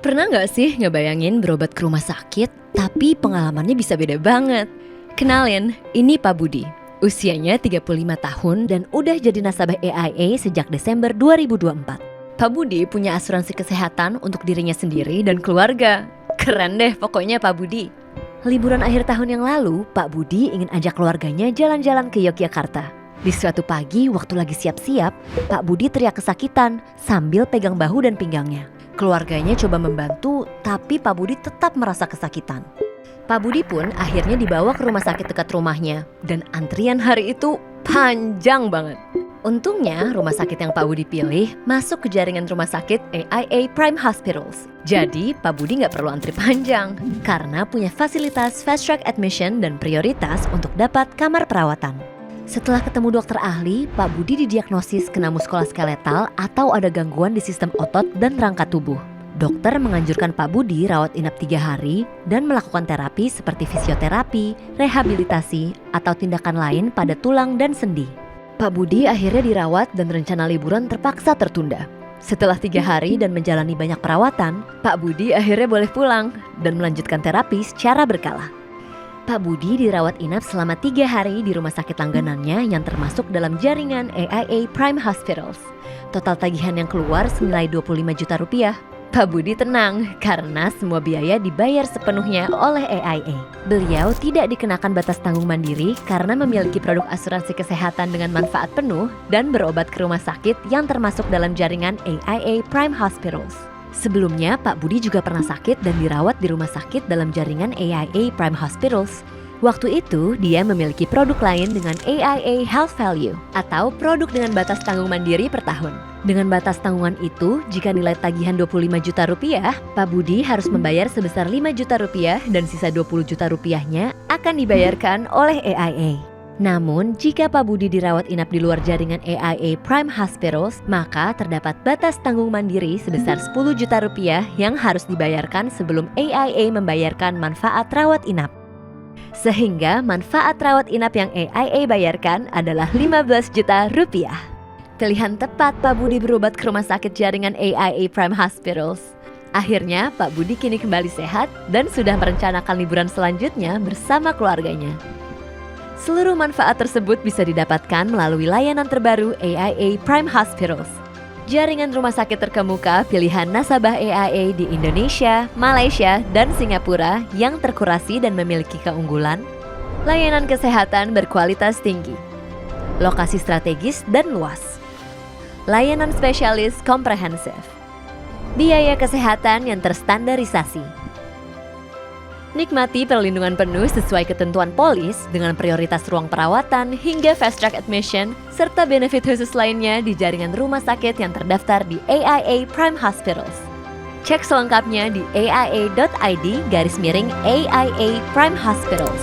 Pernah nggak sih ngebayangin berobat ke rumah sakit, tapi pengalamannya bisa beda banget? Kenalin, ini Pak Budi. Usianya 35 tahun dan udah jadi nasabah AIA sejak Desember 2024. Pak Budi punya asuransi kesehatan untuk dirinya sendiri dan keluarga. Keren deh pokoknya Pak Budi. Liburan akhir tahun yang lalu, Pak Budi ingin ajak keluarganya jalan-jalan ke Yogyakarta. Di suatu pagi, waktu lagi siap-siap, Pak Budi teriak kesakitan sambil pegang bahu dan pinggangnya. Keluarganya coba membantu, tapi Pak Budi tetap merasa kesakitan. Pak Budi pun akhirnya dibawa ke rumah sakit dekat rumahnya, dan antrian hari itu panjang banget. Untungnya rumah sakit yang Pak Budi pilih masuk ke jaringan rumah sakit AIA Prime Hospitals. Jadi Pak Budi nggak perlu antri panjang, karena punya fasilitas fast track admission dan prioritas untuk dapat kamar perawatan. Setelah ketemu dokter ahli, Pak Budi didiagnosis kena muskuloskeletal atau ada gangguan di sistem otot dan rangka tubuh. Dokter menganjurkan Pak Budi rawat inap 3 hari dan melakukan terapi seperti fisioterapi, rehabilitasi, atau tindakan lain pada tulang dan sendi. Pak Budi akhirnya dirawat dan rencana liburan terpaksa tertunda. Setelah 3 hari dan menjalani banyak perawatan, Pak Budi akhirnya boleh pulang dan melanjutkan terapi secara berkala. Pak Budi dirawat inap selama 3 hari di rumah sakit langganannya yang termasuk dalam jaringan AIA Prime Hospitals. Total tagihan yang keluar senilai 25 juta rupiah. Pak Budi tenang karena semua biaya dibayar sepenuhnya oleh AIA. Beliau tidak dikenakan batas tanggung mandiri karena memiliki produk asuransi kesehatan dengan manfaat penuh dan berobat ke rumah sakit yang termasuk dalam jaringan AIA Prime Hospitals. Sebelumnya, Pak Budi juga pernah sakit dan dirawat di rumah sakit dalam jaringan AIA Prime Hospitals. Waktu itu, dia memiliki produk lain dengan AIA Health Value atau produk dengan batas tanggung mandiri per tahun. Dengan batas tanggungan itu, jika nilai tagihan 25 juta rupiah, Pak Budi harus membayar sebesar 5 juta rupiah dan sisa 20 juta rupiahnya akan dibayarkan oleh AIA. Namun, jika Pak Budi dirawat inap di luar jaringan AIA Prime Hospitals, maka terdapat batas tanggung mandiri sebesar 10 juta rupiah yang harus dibayarkan sebelum AIA membayarkan manfaat rawat inap. Sehingga manfaat rawat inap yang AIA bayarkan adalah 15 juta rupiah. Pilihan tepat Pak Budi berobat ke rumah sakit jaringan AIA Prime Hospitals. Akhirnya, Pak Budi kini kembali sehat dan sudah merencanakan liburan selanjutnya bersama keluarganya. Seluruh manfaat tersebut bisa didapatkan melalui layanan terbaru AIA Prime Hospitals. Jaringan rumah sakit terkemuka pilihan nasabah AIA di Indonesia, Malaysia, dan Singapura yang terkurasi dan memiliki keunggulan, layanan kesehatan berkualitas tinggi, lokasi strategis dan luas, layanan spesialis komprehensif, biaya kesehatan yang terstandarisasi. Nikmati perlindungan penuh sesuai ketentuan polis dengan prioritas ruang perawatan hingga fast track admission serta benefit khusus lainnya di jaringan rumah sakit yang terdaftar di AIA Prime Hospitals. Cek selengkapnya di aia.id/AIA Prime Hospitals.